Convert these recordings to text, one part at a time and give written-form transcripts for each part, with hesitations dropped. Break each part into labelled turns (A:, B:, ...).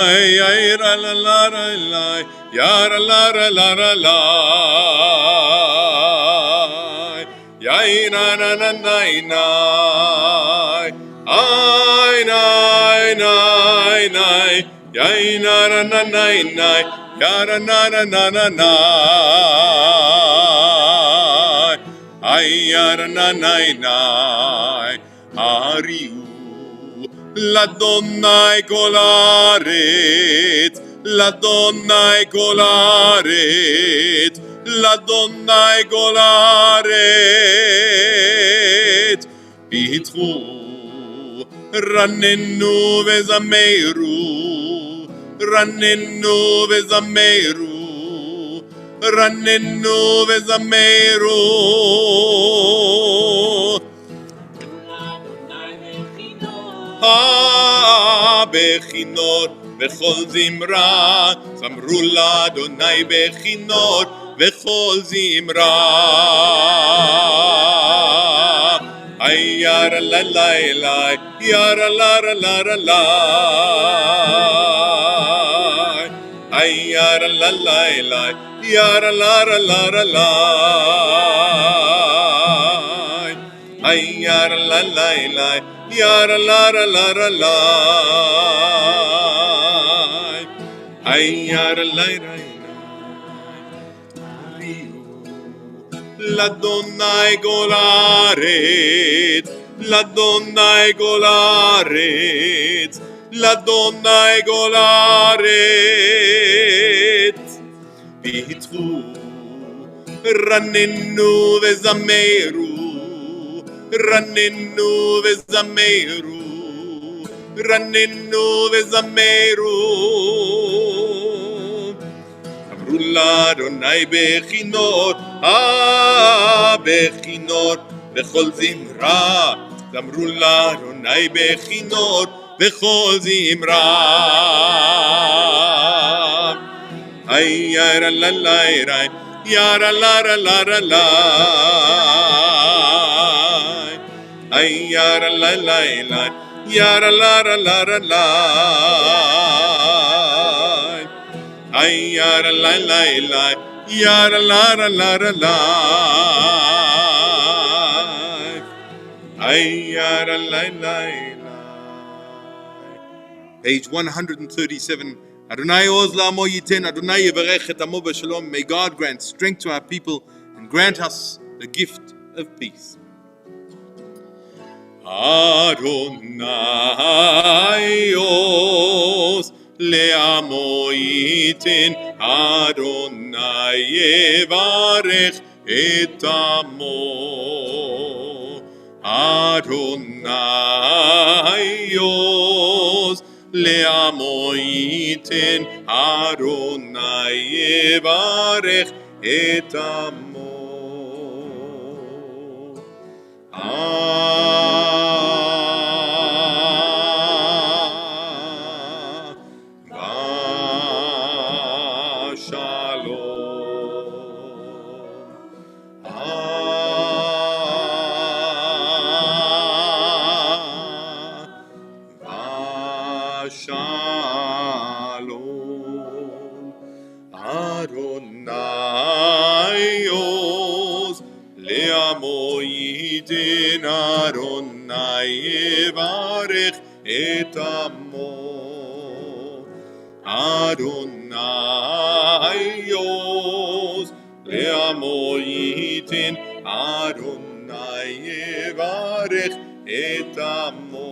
A: ay la la la la ya la la la la la ya na na na na na ay na na na ya na na na na na ya na na na na na ay ya na na na ariu la donna è colaret, la donna è colaret, la donna è colaret. Pitru, rannenu vezameru, rannenu vezameru, rannenu vezameru. בכינות וכל זמרה, זמרו לאדוני בכינות וכל זמרה. ירה לה לה לה, ירה לה לה לה לה, ירה לה לה לה, ירה לה לה לה לה, ירה לה לה לה. Yara la la la la la, ay yara la la la. La donna è colaret, la donna è colaret, la donna è colaret. Pitru, rannenu vezameru. Rannenu vezameru, rannenu vezameru. Amru l'Adonai bechinot, bechinot, bechol zimra. Amru l'Adonai bechinot, bechol zimra. Ay yara la la la, yara la la la la. Ay yara la la la, yara la la la la. Ay yara la la la, yara la la la la. Ay yara la la la. Page 137. Adonai oz la'amo yiten, Adonai yivarech et amo b'shalom. May God grant strength to our people and grant us the gift of peace. Adonai oz le'amo yiten, Adonai yivarech et amo. Adonai oz le'amo yiten, Adonai yivarech et amo. Adonai yivarech et amo. Adonai oz le'amo yitin, Adonai yivarech et amo.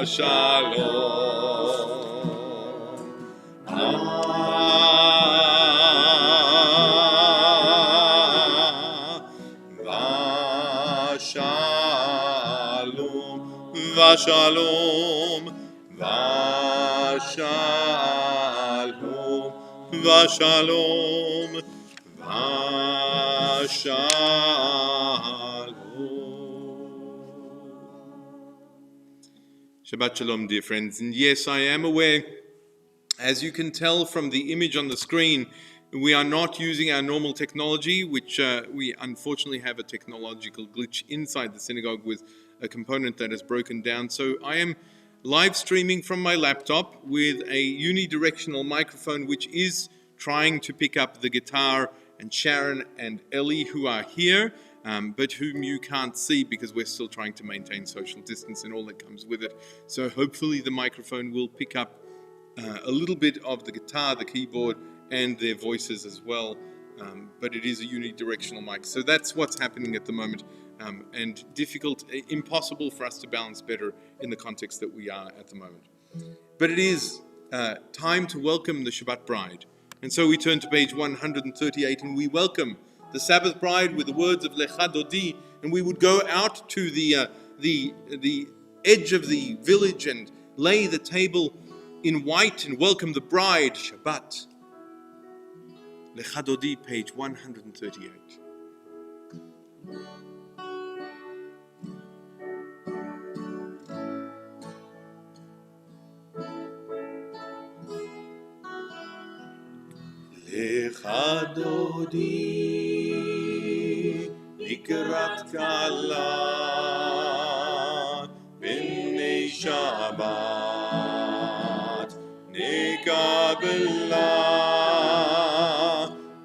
A: Shalom, Vashalom, Vashalom, Vashalom. Shabbat Shalom, dear friends. And yes, I am aware, as you can tell from the image on the screen, We are not using our normal technology, which we unfortunately have a technological glitch inside the synagogue with a component that has broken down. So I am live streaming from my laptop with a unidirectional microphone, which is trying to pick up the guitar and Sharon and Ellie, who are here, but whom you can't see because we're still trying to maintain social distance and all that comes with it. So hopefully the microphone will pick up a little bit of the guitar, the keyboard, and their voices as well. But it is a unidirectional mic. So that's what's happening at the moment. And difficult, impossible for us to balance better in the context that we are at the moment. But it is time to welcome the Shabbat bride. And so we turn to page 138 and we welcome the Sabbath bride with the words of Lecha Dodi, and we would go out to the edge of the village and lay the table in white and welcome the bride, Shabbat. Lecha Dodi, page 138. Lecha Dodi, לקראת כלה, בני שבת, נקבלה.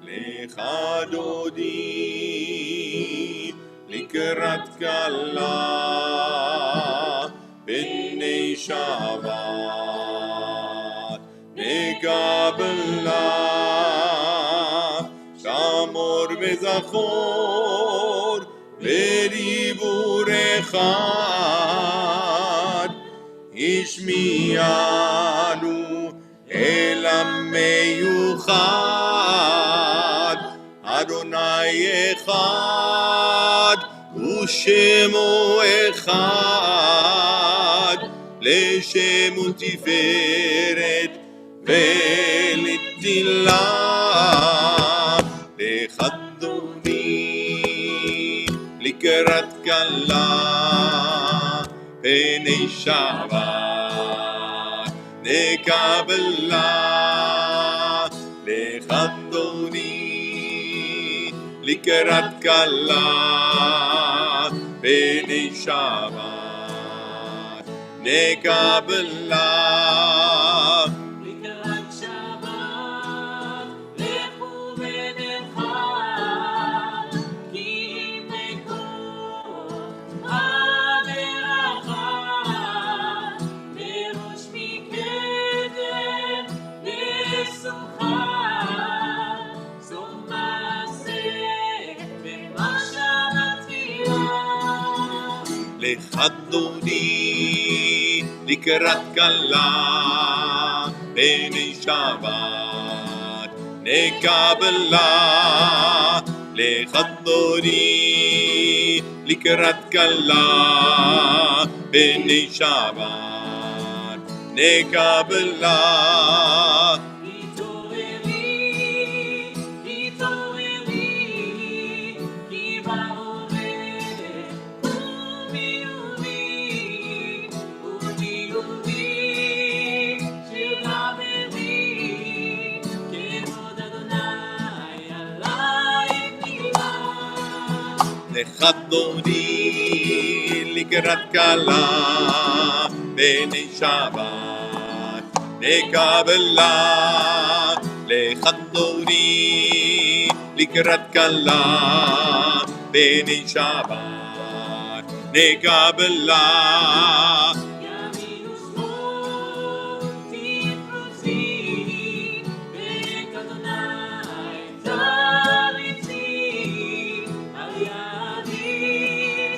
A: lecha dodi, לקראת כלה, בני שבת, נקבלה. שמור וזכור בדיבור אחד, השמיענו אל המיוחד. אדוני אחד ושמו אחד, לשם ולתפארת ולתהילה. lecha dodi, לקראת כלה, בני שבת, נקבלה. lecha dodi, לקראת כלה, בני שבת, נקבלה. lecha dodi, לקראת כלה, בני שבת, נקבלה. lecha dodi, לקראת כלה, בני שבת, נקבלה. lecha dodi, לקראת כלה, בני שבת, נקבלה. lecha dodi, לקראת כלה, בני שבת, נקבלה.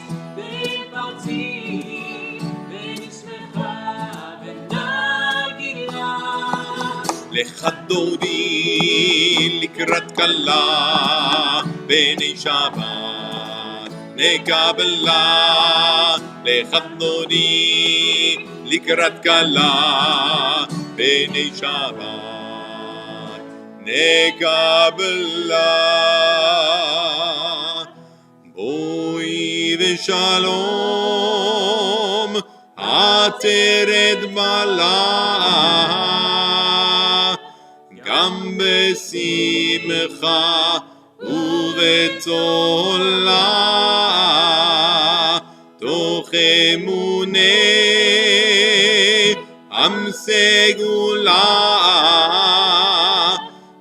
A: lecha dodi, לקראת כלה, בני שבת, נקבלה. lecha dodi, לקראת כלה, בני שבת, נקבלה. בואי ושלום, עטרת מלאה, גם בשמחה בך ובצולה, תוך אמוני עם סגולה,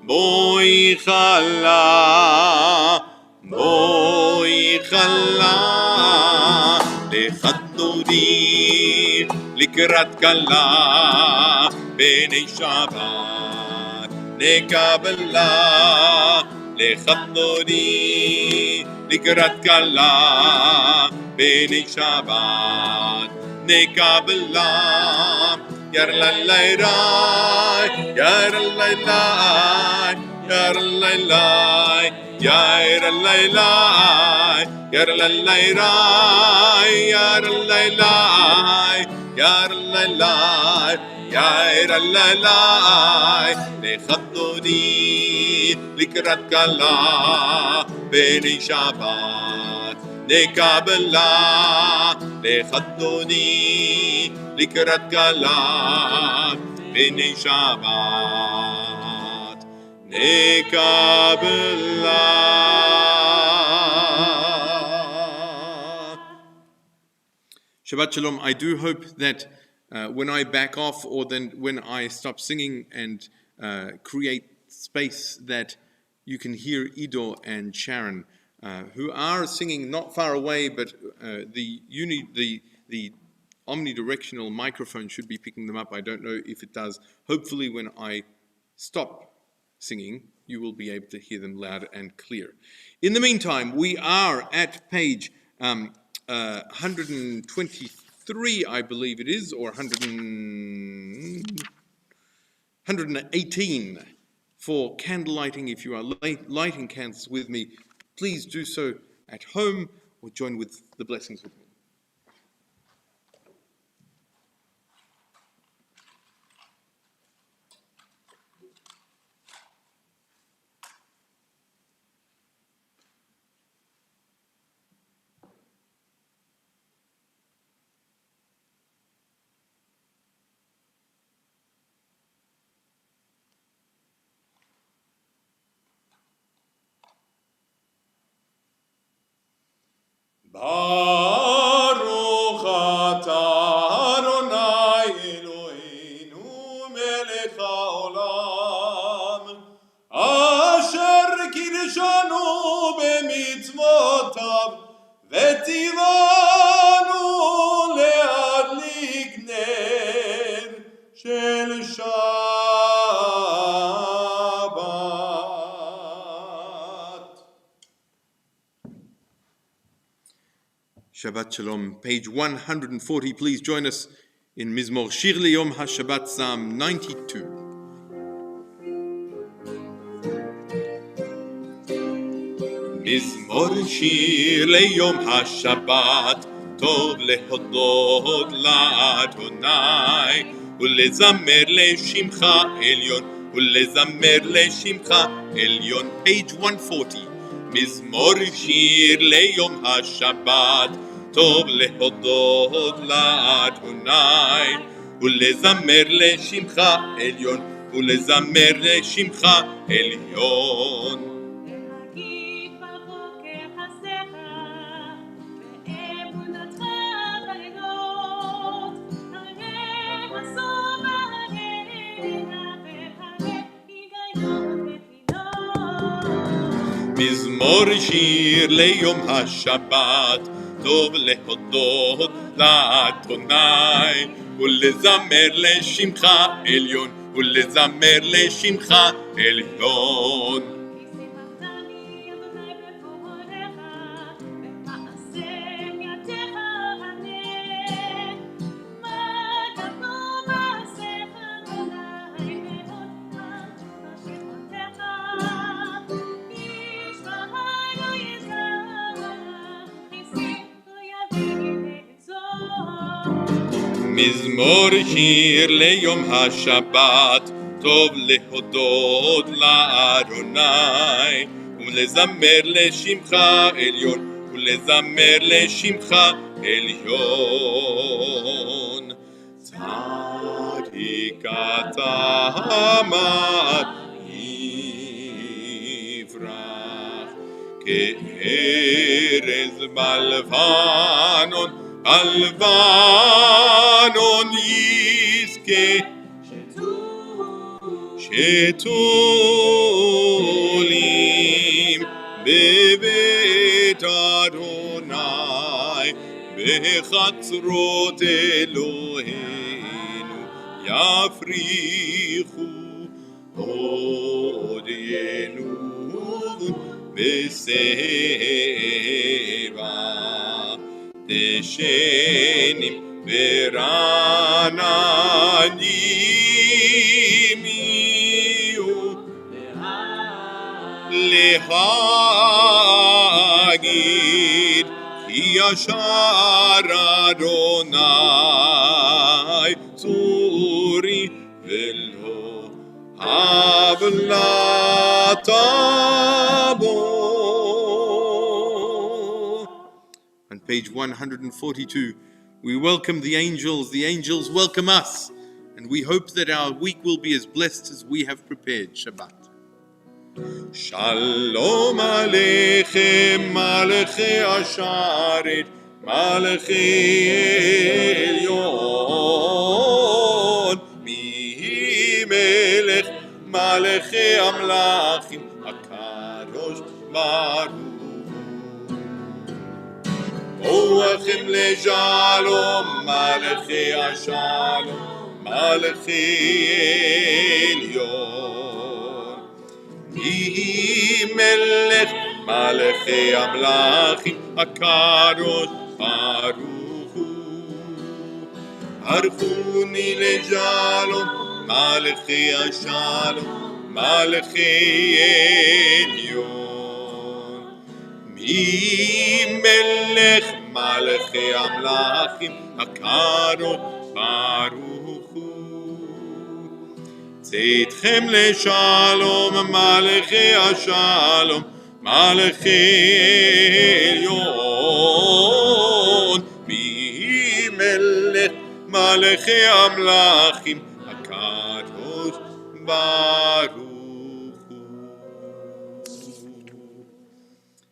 A: בואי חלה, בואי חלה, לחתוני לקראת כלה, בני שבת נקבלה, לחתוני לקראת כלה, בני שבת נקבלה. Yaralailai, yaralailai, yaralailai, yaralailai, yaralailai, yaralailai, yaralailai, yaralailai, לחתוני לקראת כלה, בני שבת נקבלה, לחתוני לקראת כלה, בני שבת נקבלה. Shabbat Shalom. I do hope that when I back off, or then when I stop singing and create space, that you can hear Ido and Sharon, who are singing not far away, but the omnidirectional microphone should be picking them up. I don't know if it does. Hopefully when I stop singing, you will be able to hear them loud and clear. In the meantime, we are at page 123, I believe it is, or 118 for candle lighting. If you are lighting candles with me, please do so at home or join with the blessings with me. Baruch atah Adonai Eloheinu melech haolam, asher kidshanu b'mitzvotav, v'tzivanu le'adlik ner shel Shabbat Shalom, page 140. Please join us in Mizmor Shir Leyom HaShabbat, Psalm 92. Mizmor Shir Leyom HaShabbat, Tov lehodot la'Adonai, ulezamer le'shimcha elyon, ulezamer le'shimcha elyon. Page 140. Mizmor Shir Leyom HaShabbat, טוב להודות לאדוני ולזמר לשמך עליון ולזמר לשמך עליון. להגיד בבוקר חסדך ואמונתך בלילות, הרי הסוף הרגע והרי היגיון ותפילות. מזמור שיר ליום השבת, טוב להודות לאדוני ולזמר לשמך עליון ולזמר לשמך עליון. ישמחני אדוני בפועלך במעשה ידיך הנר, מה גדלו מעשיך אדוני מאוד השמותיך, ישמענו יזרח מזמור שיר ליום השבת, טוב להודות לאדוני ולזמר לשמך עליון ולזמר לשמך עליון. צדיק אתה מעיר כארז בלבנון, בלבנון יזכה, שתולים בבית אדוני, בחצרות אלוהינו יפריחו, עוד ינובון בשיבה, דשנים ורעננים יהיו, להגיד כי ישר אדוני צורי ולא עוולת בו. On page 142, we welcome the angels welcome us, and we hope that our week will be as blessed as we have prepared. Shabbat. Shalom Aleichem, Malachei Asharet, Malachei Elyon, Mihi Melech, Malachei Amlachim, HaKadosh Baruch. Boachem leShalom, Malachei Ashalom, Malachei Elyon. Mihi Melech, Malachei Amlachim, HaKadosh Baruch Hu. Archuni leShalom, Malachei Ashalom, Malachei Elyon. Mihi Melech, Malachei Amlachim, HaKadosh Baruch Hu. צאתכם לשלום, מלכי השלום, מלכי עליון, מי מלך מלכי המלכים, הקדוש ברוך הוא.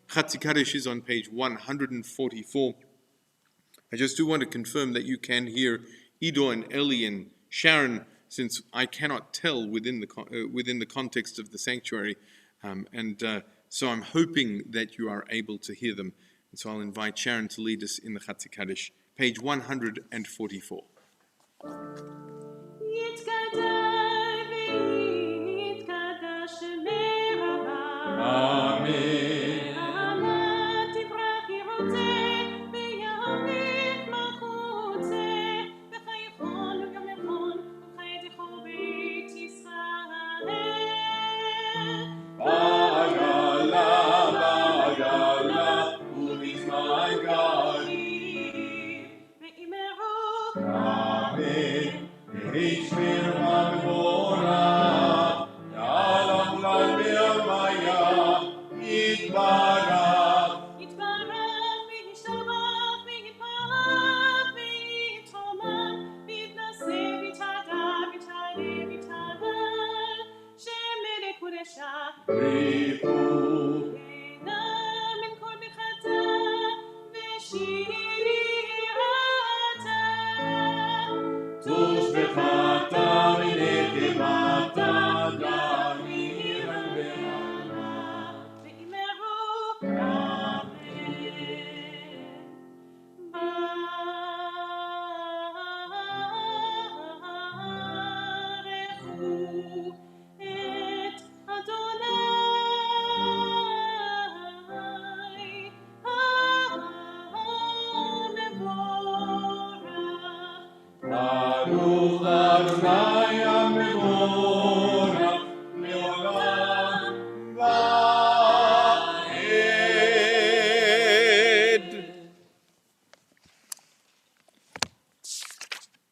A: Chatzi Kaddish is on page 144. I just do want to confirm that you can hear Ido and Eli and Sharon, since I cannot tell within the context of the sanctuary, so I'm hoping that you are able to hear them. And so I'll invite Sharon to lead us in the Chatzi Kaddish, page 144. Amen.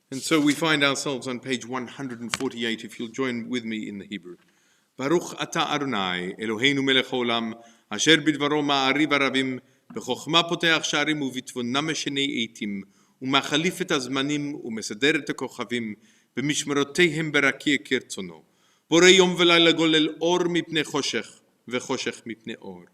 A: And so we find ourselves on page 148, if you'll join with me in the Hebrew. Baruch ata Adonai, Eloheinu melech haolam, asher bidvaro ma'ariv aravim, b'chokhma poteach sha'arim u'vitvona meshenei eitim, u'machalif et hazmanim u'meseder et hakochavim, b'mishmerotehem berakia kirtzono. Borei yom v'layla golel or mipnei choshech, v'choshech mipnei or.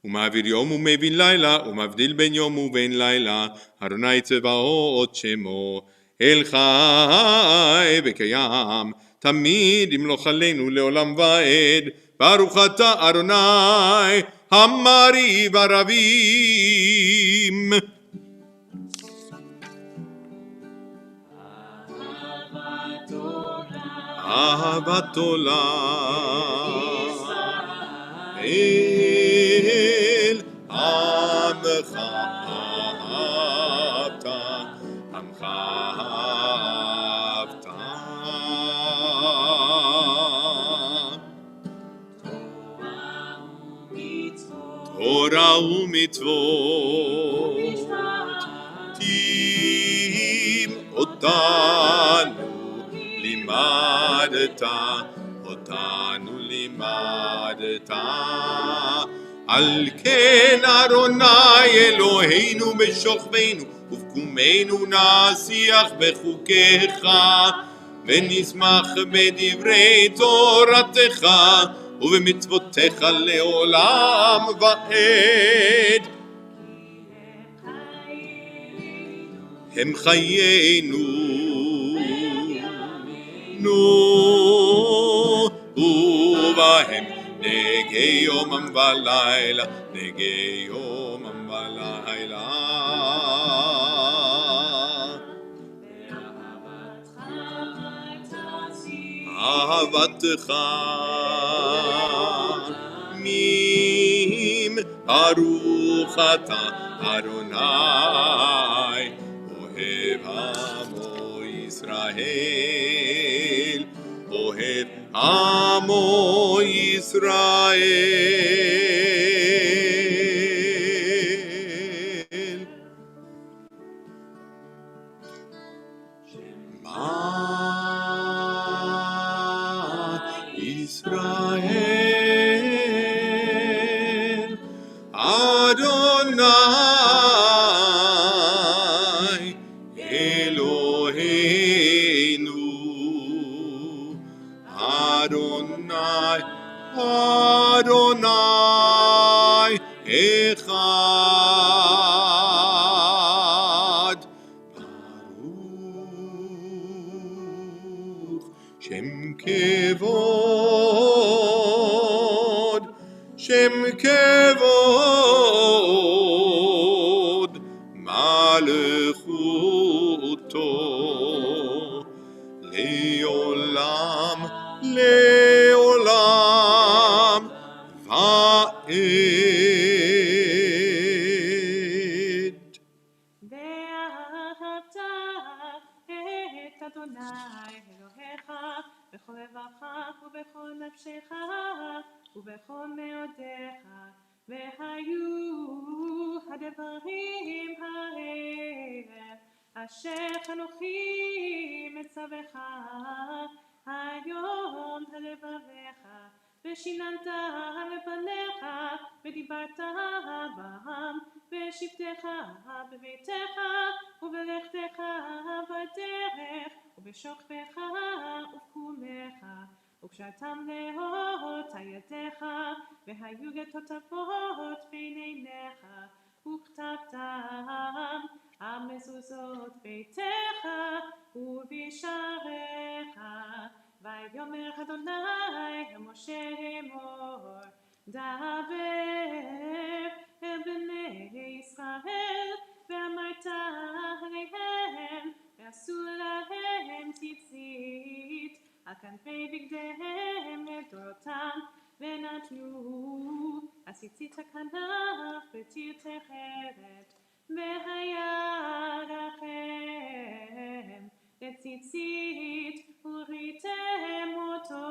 A: ומעביר יום ומבין לילה, ומבדיל בין יום ובין לילה, אדוני צבאות שמו, אל חי וקיים, תמיד ימלוך עלינו לעולם ועד, ברוך אתה אדוני, המריב ערבים. אהבת עולם, אל עמך אהבת, עמך אהבת. תורה ומצוות, קים אותנו לימדת, אותנו לימדת. על כן אדוני אלוהינו בשוכבנו ובקומנו נשיח בחוקיך, ונשמח בדברי תורתך ובמצוותיך לעולם ועד. הם חיינו, ובהם נגי יומם ולילה, נגי יומם ולילה. אהבתך מים ברוך אתה אדוני, אוהב עמו ישראל, אוהב עמו ישראל. ישראל אדוני אלוהינו, אדוני אדוני אחד. ברוך שם כבוד, שם כבוד מלכותו לעולם לעולם ועד.
B: ואהבת את אדוני אלוהיך בכל לבבך ובכל נפשך ובכל מאודיך, והיו הדברים האלה אשר אנוכי מצווך היום בלבביך, ושיננת לבניך ודיברת בם בשבתך בביתך ובלכתך בדרך ובשוכבך ובקומך, וקשרתם לאות ידיך, והיו כתותבות בין עיניך, וכתבתם על מזוזות ביתך ובשעריך. ויאמר אדוני אל משה לאמור, דבר אל בני ישראל, ואמרת עליהם, ועשו להם ציצית על כנפי בגדיהם לדורותם, ונתנו הציצית הכנף בציר תכרת, והיה לכם לציצית וריתם אותו,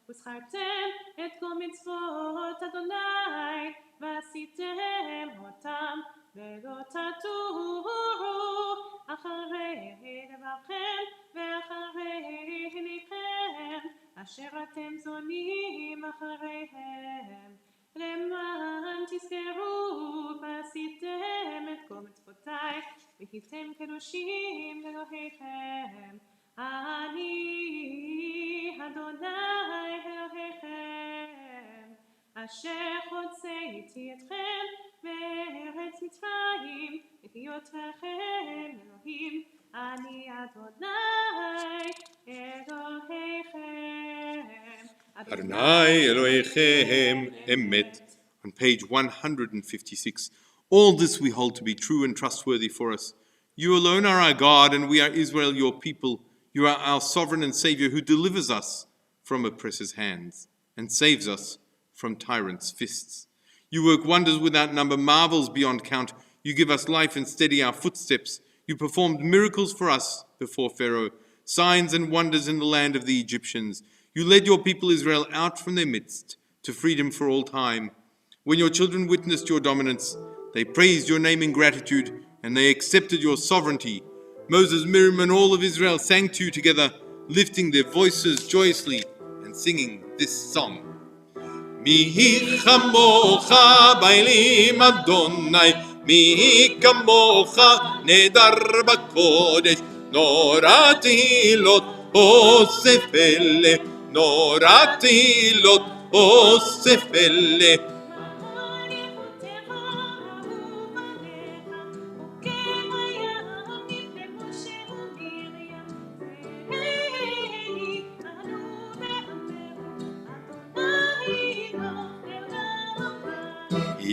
B: וזכרתם את כל מצוות אדוני ועשיתם אותם, ולא תטורו אחרי לבבכם ואחרי עיניכם אשר אתם זונים אחריהם, למען תזכרו ועשיתם את כל מצוותיי והייתם קדושים לאלוהיכם. אני אדוני אלוהיכם אשר הוצאתי אתכם מארץ מצרים, להיותכם אלוהים, אני אדוני אלוהיכם.
A: Adonai Elohechem Emet. On page 156. All this we hold to be true and trustworthy for us. You alone are our God, and we are Israel, your people. You are our sovereign and Savior who delivers us from oppressors' hands and saves us from tyrants' fists. You work wonders without number, marvels beyond count. You give us life and steady our footsteps. You performed miracles for us before Pharaoh, signs and wonders in the land of the Egyptians. You led your people Israel out from their midst to freedom for all time. When your children witnessed your dominance, they praised your name in gratitude, and they accepted your sovereignty. Moses, Miriam, and all of Israel sang to you together, lifting their voices joyously and singing this song. Mihi chamocha bailim Adonai, mihi kamocha nedar bakodesh, norati lot osefele, norati lot osefele.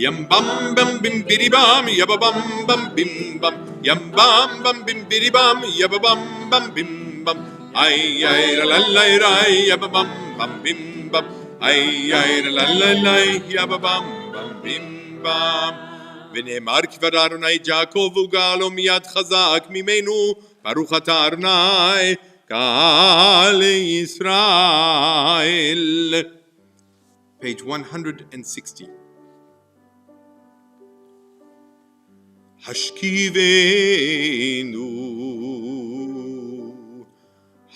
A: Yam bam bam bim bidi bam yabba bam bam bim bam yam bam bam bim bidi bam yabba bam bam bim bam ay ay la la la yabba bam bam bim bam ay ay la la la yabba bam bam bim bam ונאמר כבר אדוני יעקב וגאלו מיד חזק ממנו ברוך אתה אדוני גאל ישראל. Page 160.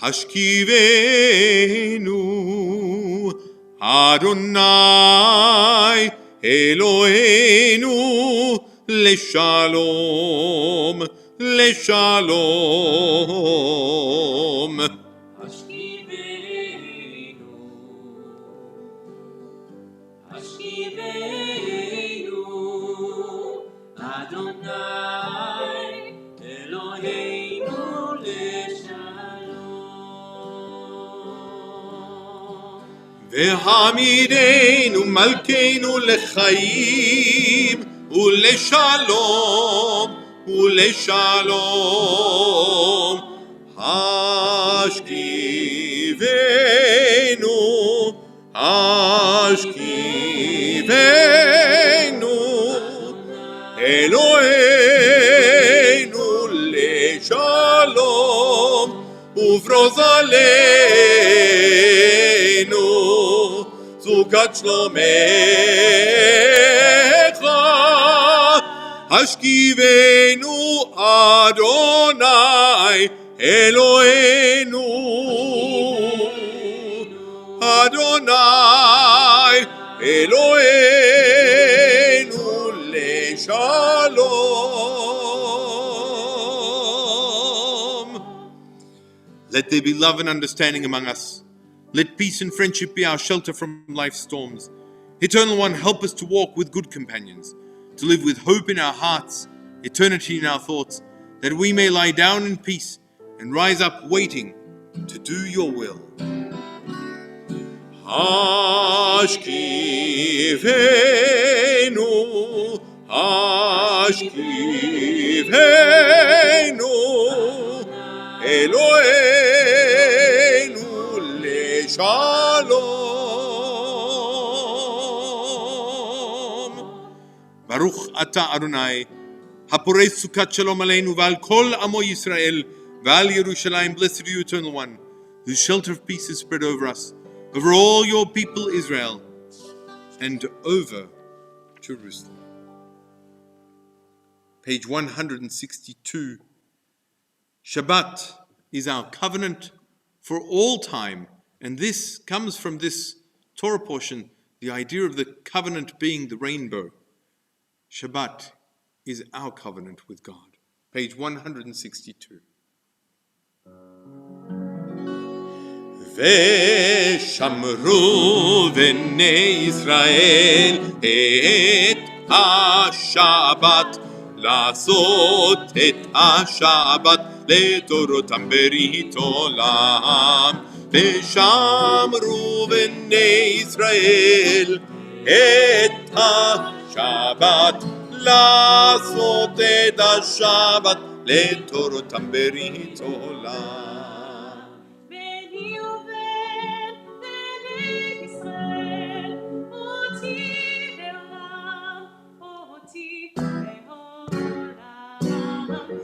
A: השכיבנו אדוני אלוהינו לשלום לשלום. והעמידנו מלכנו לחיים ולשלום ולשלום. השכיבנו אלוהינו לשלום ופרוס עלינו סוכת שלומך. השכיבנו אדוני אלוהינו אדוני אלוהינו לשלום. Let there be love and understanding among us. Let peace and friendship be our shelter from life's storms. Eternal One, help us to walk with good companions, to live with hope in our hearts, eternity in our thoughts, that we may lie down in peace and rise up waiting to do your will. Ashkivenu, Ashkivenu, Eloheinu leshalom. Baruch ata Adonai, haporei sukat shalom aleinu v'al kol amo Yisrael v'al Yerushalayim. Blessed are you, Eternal One, whose shelter of peace is spread over us, over all your people Israel, and over Jerusalem. Page 162. Shabbat is our covenant for all time, and this comes from this Torah portion, the idea of the covenant being the rainbow. Shabbat is our covenant with God. Page 162. ושמרו בני ישראל את השבת, לעשות את השבת לדורותם ברית עולם. ושמרו בני ישראל את השבת, לעשות את השבת לדורותם ברית עולם.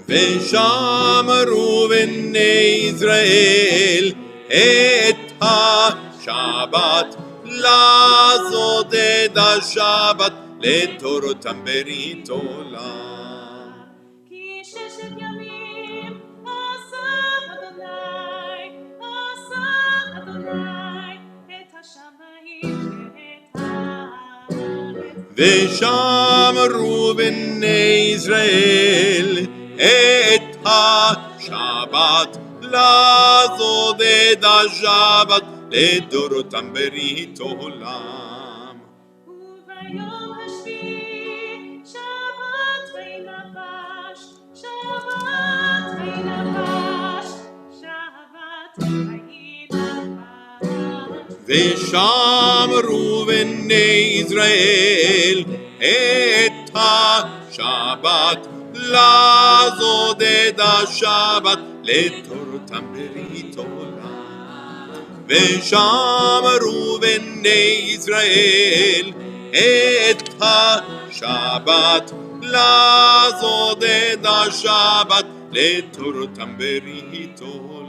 A: ושמרו בני ישראל את השבת, לעשות את השבת לדורותם ברית עולם.
B: כי ששת ימים עשה אדוני את השמיים ואת הארץ.
A: ושמרו בני ישראל את השבת, לעשות את השבת לדורותם ברית עולם.
B: וביום השביעי שבת וינפש, שבת וינפש, שבת וינפש.
A: ושמרו בני ישראל את השבת, לעשות את השבת לדורותם ברית עולם. ושמרו בני ישראל את השבת, לעשות את השבת לדורותם ברית עולם.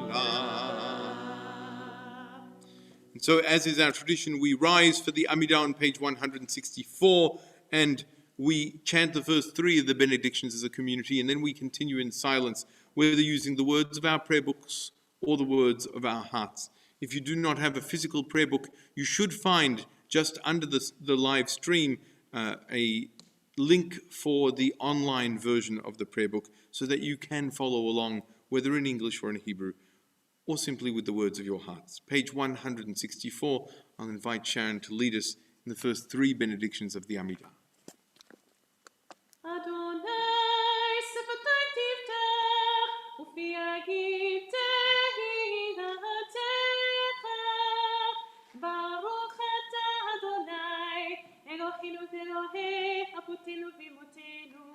A: And so, as is our tradition, we rise for the Amidah on page 164, and we chant the first three of the benedictions as a community, and then we continue in silence, whether using the words of our prayer books or the words of our hearts. If you do not have a physical prayer book, you should find just under the live stream a link for the online version of the prayer book so that you can follow along, whether in English or in Hebrew, or simply with the words of your hearts. Page 164, I'll invite Sharon to lead us in the first three benedictions of the Amidah.
B: Adonai sefatay tiftach, ufi yagid tehi na'atecha. Baruch ata Adonai, Eloheinu ve'Elohei avotenu v'imotenu,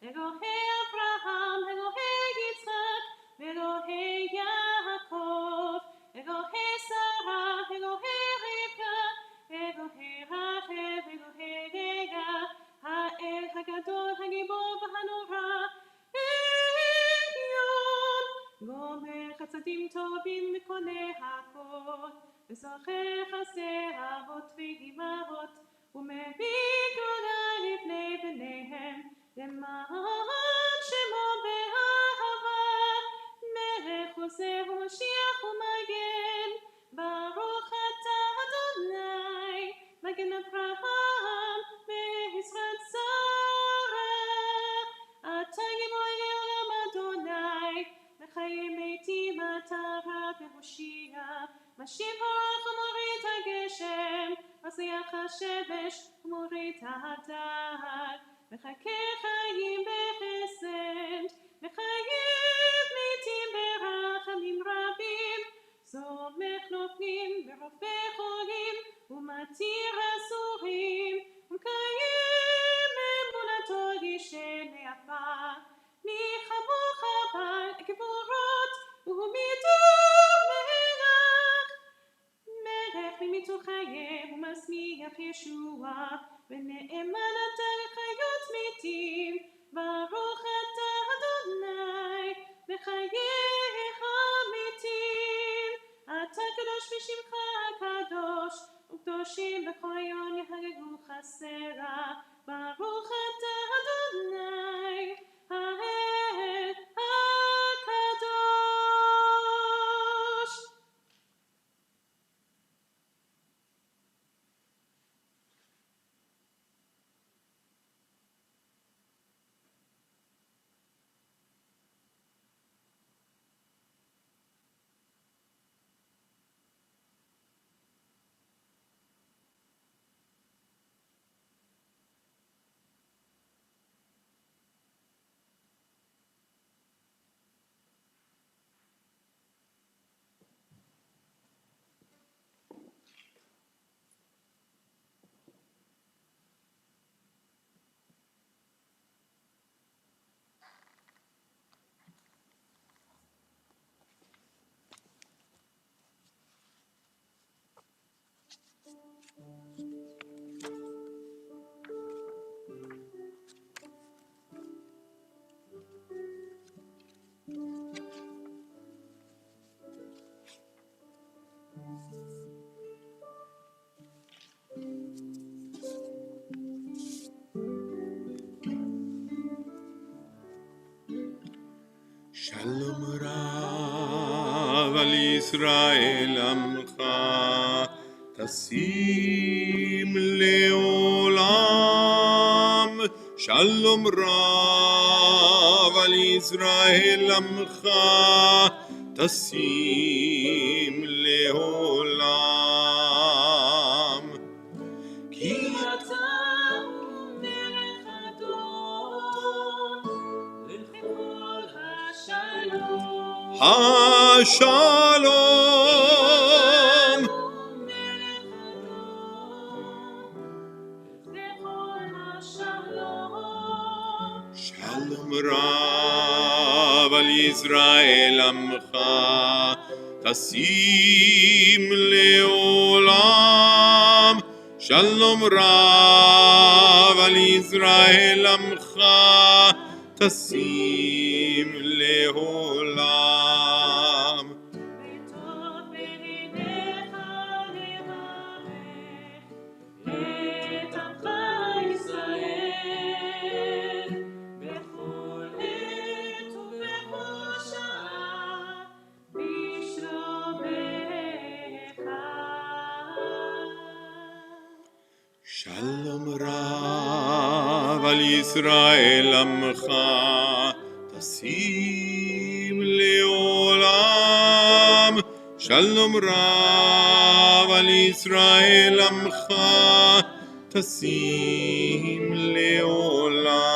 B: Elohei Avraham, Elohei Yitzchak, Elohei Yaakov, Elohei Sarah, Elohei Rivka, Elohei Rachel, Elohei Leah, האל הגדול, הגיבור והנורא, עליון, גומר חסדים טובים וקונה הכל, וזוכר חסדי אבות ואימהות, ומביא גאולה לבני בניהם, למען שמו באהבה, מלך עוזר ומשיח ומגן, ברוך אתה אדוני, מגן אברהם, בעזרת שרה. אתה גיבור לעולם אדוני, מחיי מתים אתה רב ומושיע, משיב הרוח ומוריד הגשם, מזריח השמש ומוריד הדל, מחכה חיים בחסד, מחייב מתים ברחמים רבים, סומך נופלים ורופא חולים, ומתיר אסורים, ומקיים אמונתו ישנה אפה, מחמוך בגבורות, ומטוב מלך ממיתו חייהם, ומשמיח ישוע, ונאמן אתה לחיות מתים, ברוך אתה אדוני, לחייך מתים, אתה קדוש ושמך קדוש, וקדושים בכל יום יהגגו חסרה, ברוך אתה אדוני, האל הקדוש.
A: Shalom Rav al Yisrael Amcha Tasim Leolam. Shalom Rav al Yisrael Amcha Tasim Leolam.
B: כי אתה הוא מלך אדון, לכל השלום.
A: Hashalom.
B: מלך אדון, לכל השלום.
A: Shalom Rav al Yisrael Amcha Tasim Leolam. Shalom Rav al Yisrael Amcha Tasim Leolam.
B: וטוב בעיניך לברך את עמך ישראל בכל עת ובכל שעה בשלומך.
A: Shalom Rav al Yisrael Amcha Tasim Leolam. Shalom Rav al Yisrael Amcha Tasim Leolam.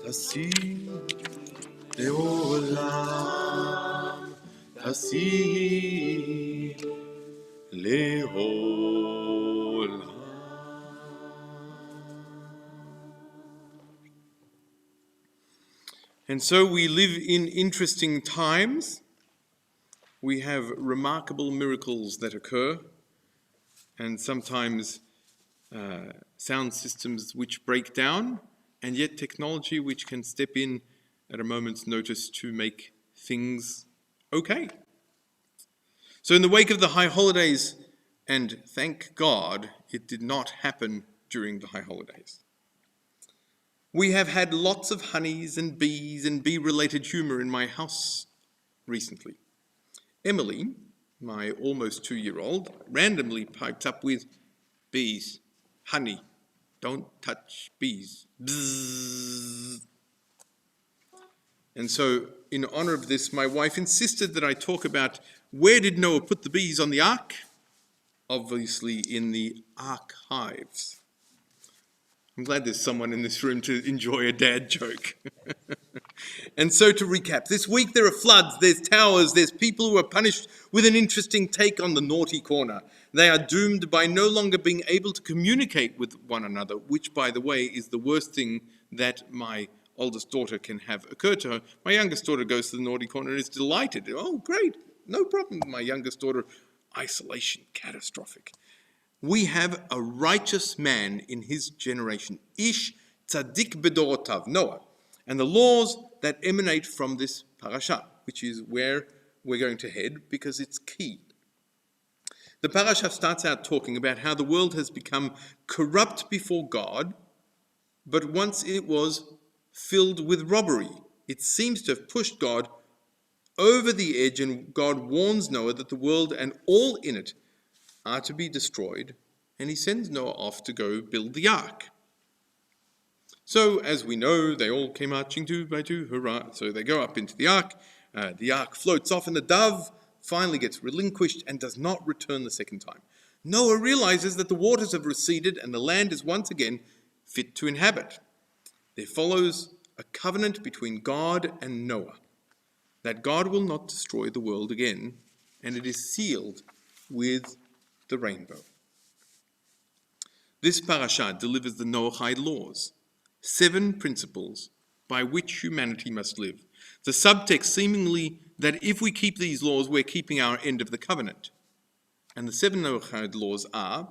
A: Tasim Leolam. Tasim Leolam. And so we live in interesting times. We have remarkable miracles that occur, and sometimes sound systems which break down, and yet technology which can step in at a moment's notice to make things okay. So in the wake of the high holidays, and thank God it did not happen during the high holidays, we have had lots of honeys and bees and bee-related humor in my house recently. Emily, my almost 2-year-old, randomly piped up with, "Bees, honey, don't touch bees. Bzzz." And so, in honor of this, my wife insisted that I talk about where did Noah put the bees on the ark? Obviously in the archives. I'm glad there's someone in this room to enjoy a dad joke. And so to recap, this week there are floods, there's towers, there's people who are punished with an interesting take on the naughty corner. They are doomed by no longer being able to communicate with one another, which, by the way, is the worst thing that my oldest daughter can have occurred to her. My youngest daughter goes to the naughty corner and is delighted. Oh, great, no problem. My youngest daughter, isolation, catastrophic. We have a righteous man in his generation, Ish Tzaddik Bedorotav, Noah, and the laws that emanate from this parasha, which is where we're going to head because it's key. The parasha starts out talking about how the world has become corrupt before God, but once it was filled with robbery, it seems to have pushed God over the edge, and God warns Noah that the world and all in it are to be destroyed, and he sends Noah off to go build the ark. So, as we know, they all came marching 2 by 2, hurrah. So they go up into the ark floats off, and the dove finally gets relinquished and does not return the second time. Noah realizes that the waters have receded and the land is once again fit to inhabit. There follows a covenant between God and Noah, that God will not destroy the world again, and it is sealed with the rainbow. This parasha delivers the Noahide laws, 7 principles by which humanity must live. The subtext seemingly that if we keep these laws, we're keeping our end of the covenant. And the 7 Noahide laws are: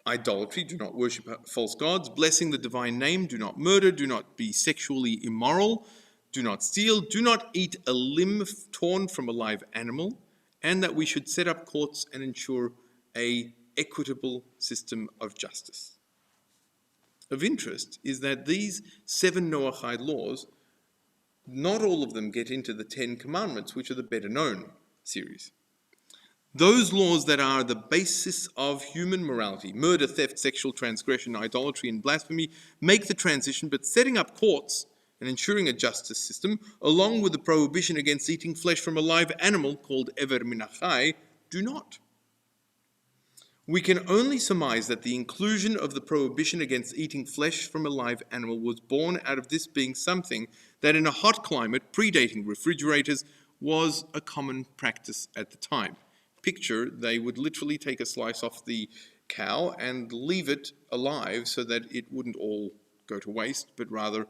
A: idolatry, do not worship false gods; blessing the divine name, do not murder; do not be sexually immoral; do not steal; do not eat a limb torn from a live animal; and that we should set up courts and ensure an equitable system of justice. Of interest is that these 7 Noahide laws not all of them get into the 10 Commandments, which are the better known series. Those laws that are the basis of human morality, murder, theft, sexual transgression, idolatry, and blasphemy, make the transition, but setting up courts and ensuring a justice system, along with the prohibition against eating flesh from a live animal called Ever Min HaChai, do not. We can only surmise that the inclusion of the prohibition against eating flesh from a live animal was born out of this being something that in a hot climate, predating refrigerators, was a common practice at the time. Picture, they would literally take a slice off the cow and leave it alive so that it wouldn't all go to waste, but rather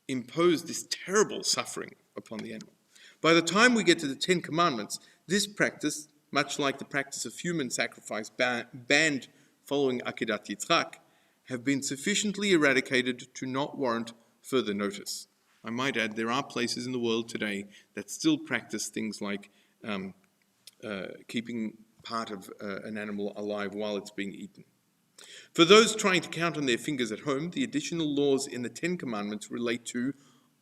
A: impose this terrible suffering upon the animal. By the time we get to the 10 Commandments, this practice, much like the practice of human sacrifice banned following Akedat Yitzchak, have been sufficiently eradicated to not warrant further notice. I might add, there are places in the world today that still practice things like keeping part of an animal alive while it's being eaten. For those trying to count on their fingers at home, the additional laws in the 10 Commandments relate to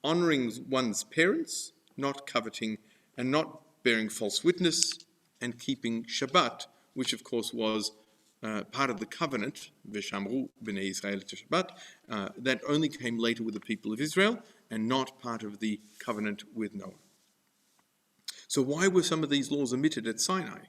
A: honoring one's parents, not coveting, and not bearing false witness, and keeping Shabbat, which of course was part of the covenant, Veshamru b'nei Israel Shabbat, that only came later with the people of Israel, and not part of the covenant with Noah. So why were some of these laws omitted at Sinai?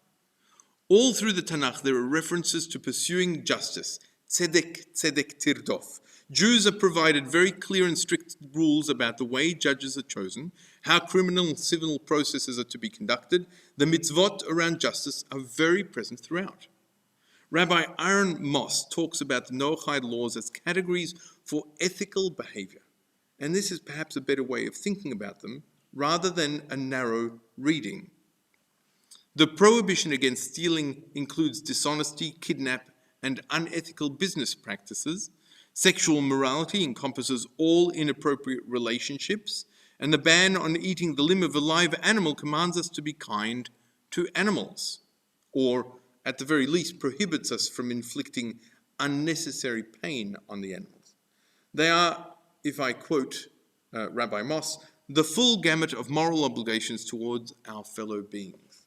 A: All through the Tanakh, there are references to pursuing justice, tzedek, tzedek tirdof. Jews are provided very clear and strict rules about the way judges are chosen, how criminal and civil processes are to be conducted. The mitzvot around justice are very present throughout. Rabbi Aaron Moss talks about the Noahide laws as categories for ethical behavior, and this is perhaps a better way of thinking about them rather than a narrow reading. The prohibition against stealing includes dishonesty, kidnap, and unethical business practices. Sexual morality encompasses all inappropriate relationships, and the ban on eating the limb of a live animal commands us to be kind to animals, or at the very least prohibits us from inflicting unnecessary pain on the animals. They are, if I quote Rabbi Moss, the full gamut of moral obligations towards our fellow beings.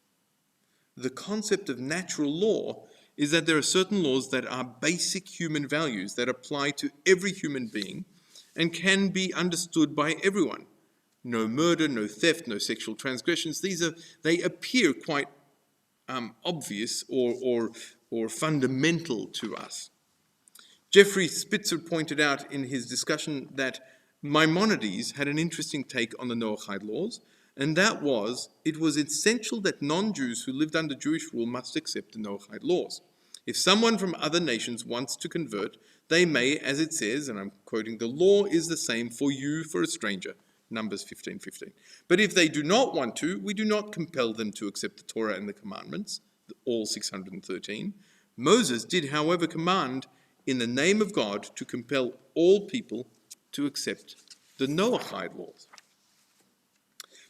A: The concept of natural law is that there are certain laws that are basic human values that apply to every human being and can be understood by everyone. No murder, no theft, no sexual transgressions. They appear quite obvious or fundamental to us. Jeffrey Spitzer pointed out in his discussion that Maimonides had an interesting take on the Noahide laws, and that was, it was essential that non-Jews who lived under Jewish rule must accept the Noahide laws. If someone from other nations wants to convert, they may, as it says, and I'm quoting, the law is the same for you, for a stranger, Numbers 15:15. But if they do not want to, we do not compel them to accept the Torah and the commandments, all 613. Moses did, however, command in the name of God to compel all people to accept the Noahide laws.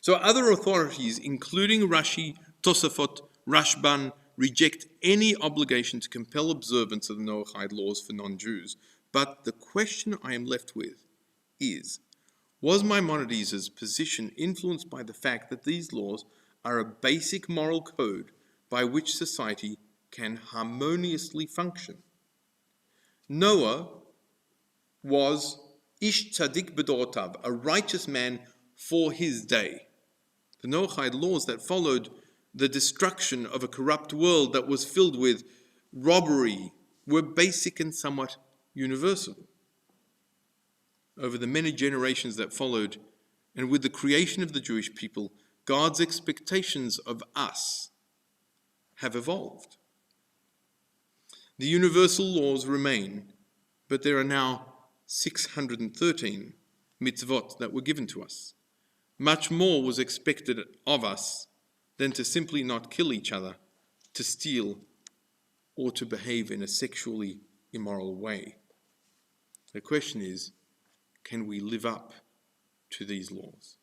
A: So other authorities, including Rashi, Tosafot, Rashban, reject any obligation to compel observance of the Noahide laws for non-Jews. But the question I am left with is, was Maimonides' position influenced by the fact that these laws are a basic moral code by which society can harmoniously function? Noah was Ish Tzadik B'dorotav, a righteous man for his day. The Noahide laws that followed the destruction of a corrupt world that was filled with robbery were basic and somewhat universal. Over the many generations that followed, and with the creation of the Jewish people, God's expectations of us have evolved. The universal laws remain, but there are now 613 mitzvot that were given to us. Much more was expected of us than to simply not kill each other, to steal, or to behave in a sexually immoral way. The question is, can we live up to these laws?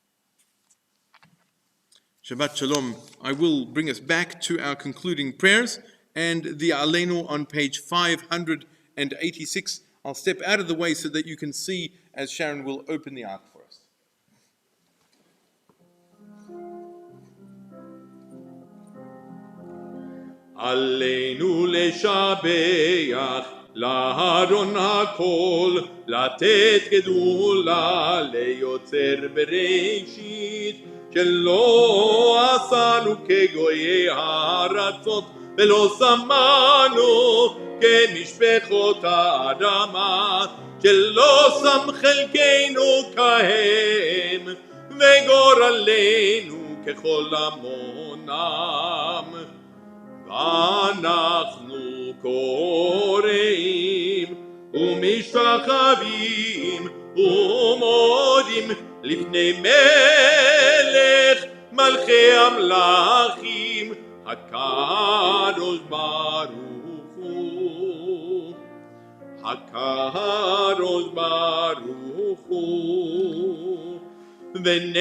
A: Shabbat Shalom. I will bring us back to our concluding prayers and the Aleinu on page 586. I'll step out of the way so that you can see as Sharon will open the ark for us.
C: עלינו לשבח, לארון הכל, לתת גדולה ליוצר בראשית, שלא עשנו כגויי הארצות, ולא שמנו כמשפחות האדמה, שלא שם חלקנו כהם, וגורלנו ככל המונם. ואנחנו קוראים ומשתחווים ומודים לפני מלך מלכי המלכים, הקדוש ברוך הוא, הקדוש ברוך הוא. ונאמר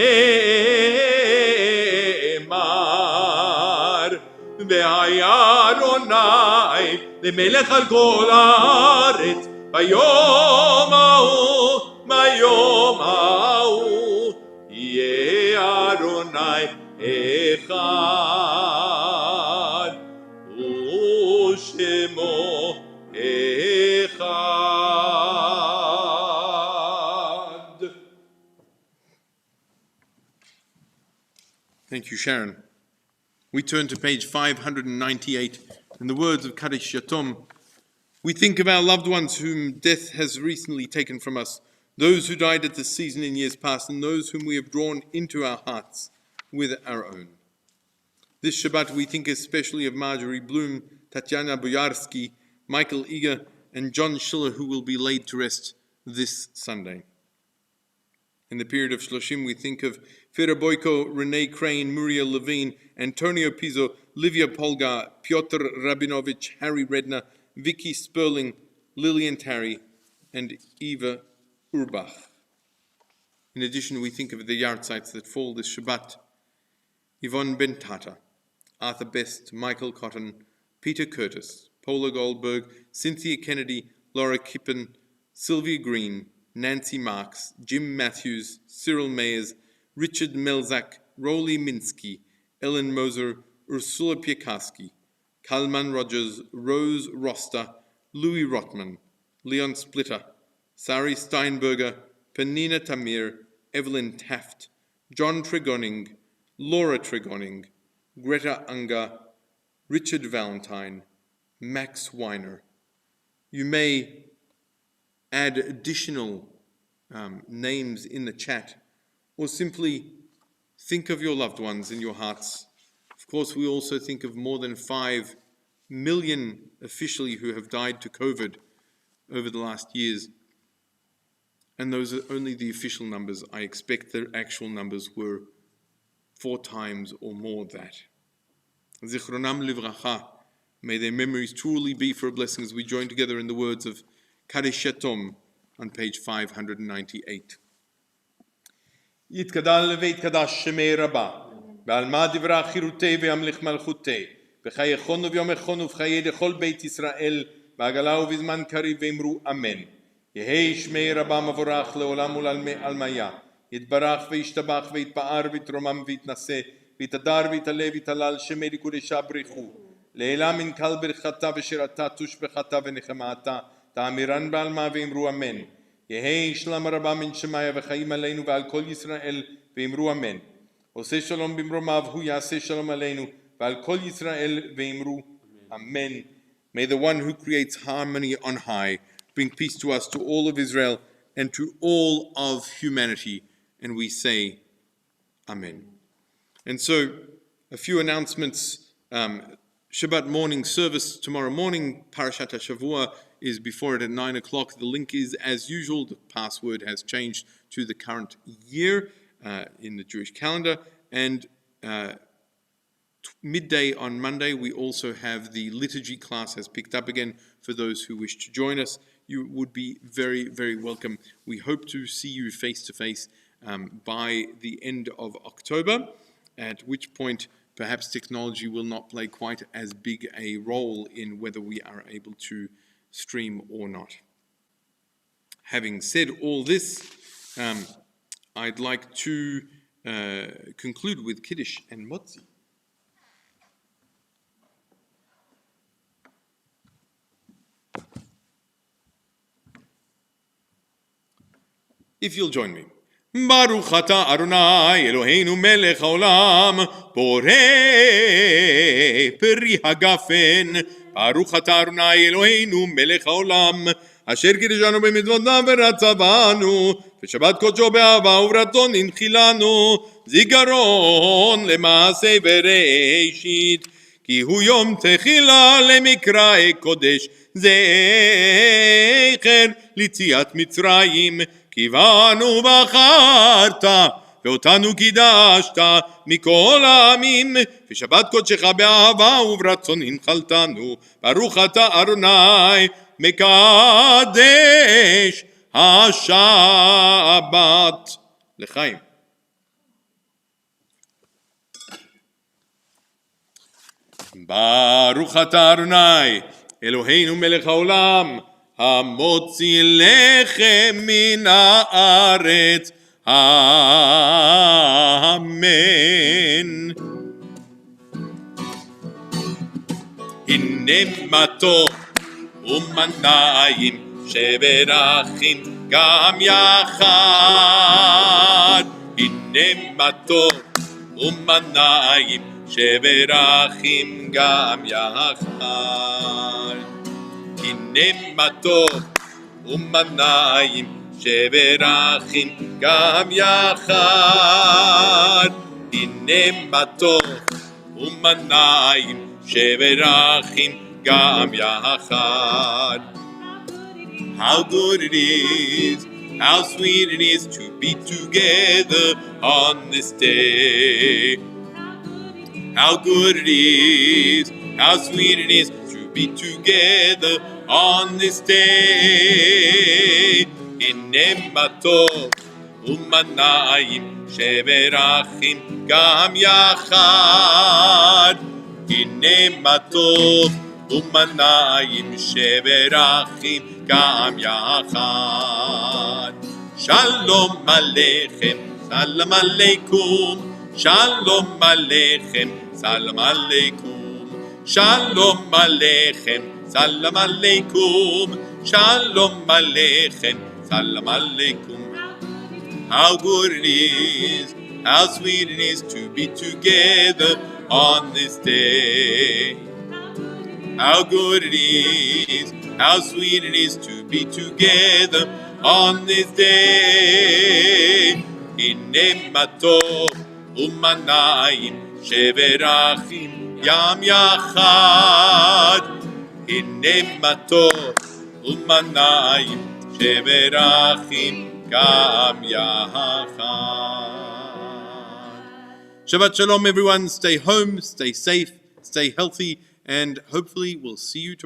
C: והיה אדוני למלך על כל הארץ ביום ההוא יהיה אדוני אחד ושמו אחד.
A: Thank you, Sharon. We turn to page 598. In the words of Kaddish Yatom, we think of our loved ones whom death has recently taken from us, those who died at this season in years past, and those whom we have drawn into our hearts with our own. This Shabbat we think especially of Marjorie Bloom, Tatiana Boyarsky, Michael Eager, and John Schiller, who will be laid to rest this Sunday. In the period of Shloshim, we think of Fira Boyko, Renee Crane, Muriel Levine, Antonio Pizzo, Livia Polgar, Piotr Rabinovich, Harry Redner, Vicky Sperling, Lillian Tarry, and Eva Urbach. In addition, we think of the yahrzeits that fall this Shabbat: Yvonne Bentata, Arthur Best, Michael Cotton, Peter Curtis, Paula Goldberg, Cynthia Kennedy, Laura Kippen, Sylvia Green, Nancy Marks, Jim Matthews, Cyril Mayers, Richard Melzak, Rolly Minsky, Ellen Moser, Ursula Piekarski, Kalman Rogers, Rose Roster, Louis Rotman, Leon Splitter, Sari Steinberger, Penina Tamir, Evelyn Taft, John Tregoning, Laura Tregoning, Greta Unger, Richard Valentine, Max Weiner. You may add additional names in the chat, or simply think of your loved ones in your hearts. Of course, we also think of more than 5 million officially who have died to COVID over the last years. And those are only the official numbers. I expect the actual numbers were 4 times or more that. Zichronam livracha. May their memories truly be for a blessing as we join together in the words of Kaddish Yatom on page 598.
C: יתגדל ויתקדש שמי רבה, ועל מה דברה חירותי וימליך מלכותי, בחיי חונו ויומך ובחיי לכל בית ישראל, בעגלה ובזמן קריב ואמרו אמן. יהי שמי רבה מבורך לעולם ולעלמיה, יתברך וישתבח ויתפאר ויתרומם ויתנשא, ויתהדר ויתעלה ויתהלל שמי לקודשה בריחו, לעילה מן קל ברכתה ושירתה תושבחתה ונחמתה, תאמירן בעלמה ואמרו אמן. יהי שלום רבה מן שמיה וחיים עלינו ועל כל ישראל ואמרו אמן. עושה שלום במרומיו הוא יעשה שלום עלינו ועל כל ישראל ואמרו amen.
A: May the one who creates harmony on high bring peace to us, to all of Israel, and to all of humanity. And we say, Amen. And so, a few announcements. Shabbat morning service tomorrow morning, Parashat HaShavua, is before it at 9 o'clock. The link is, as usual, the password has changed to the current year in the Jewish calendar. And midday on Monday, we also have the liturgy class has picked up again for those who wish to join us. You would be very, very welcome. We hope to see you face to face by the end of October, at which point perhaps technology will not play quite as big a role in whether we are able to stream or not. Having said all this, I'd like to conclude with Kiddush and Motzi. if you'll join me. ברוך אתה אדוני אלוהינו מלך העולם בורא פרי הגפן. ברוך אתה אדוני אלוהינו מלך העולם אשר קידשנו במצוותיו ורצה בנו ושבת קודשו באהבה וברצון הנחילנו זיכרון למעשה בראשית כי הוא יום תחילה למקרא קודש זכר ליציאת מצרים כי בנו בחרת ואותנו קידשת מכל העמים ושבת קודשך באהבה וברצון הנחלתנו ברוך אתה אדוני מקדש השבת. לחיים. ברוך אתה אדוני אלוהינו מלך העולם המוציא לחם מן הארץ. אמן. הנה מתוק ומנעים שברכין גם יחד. הנה מתוק ומנעים שברכין גם יחד. הנה מתוק ומנעים שברכין גם יחד. הנה מתוק ומנעים שברכין גם יחד. How good it is, how sweet it is to be together on this day. How good it is, how sweet it is to be together on this day. הנה מתוק ומנעים שברכין גם יחד. הנה מתוק ומנעים שברכין גם יחד. שלום עליכם, סלאם עליכום. שלום עליכם, סלאם עליכום. שלום עליכם, סלאם עליכום. שלום עליכם, סלאם עליכום. How good it is, how sweet it is to be together on this day. How good it is, how sweet it is to be together on this day. הנה מתוק ומנעים שברכין גם יחד. הנה מתוק ומנעים שברכין גם יחד. Shabbat Shalom everyone, stay home, stay safe, stay healthy, and hopefully we'll see you tomorrow.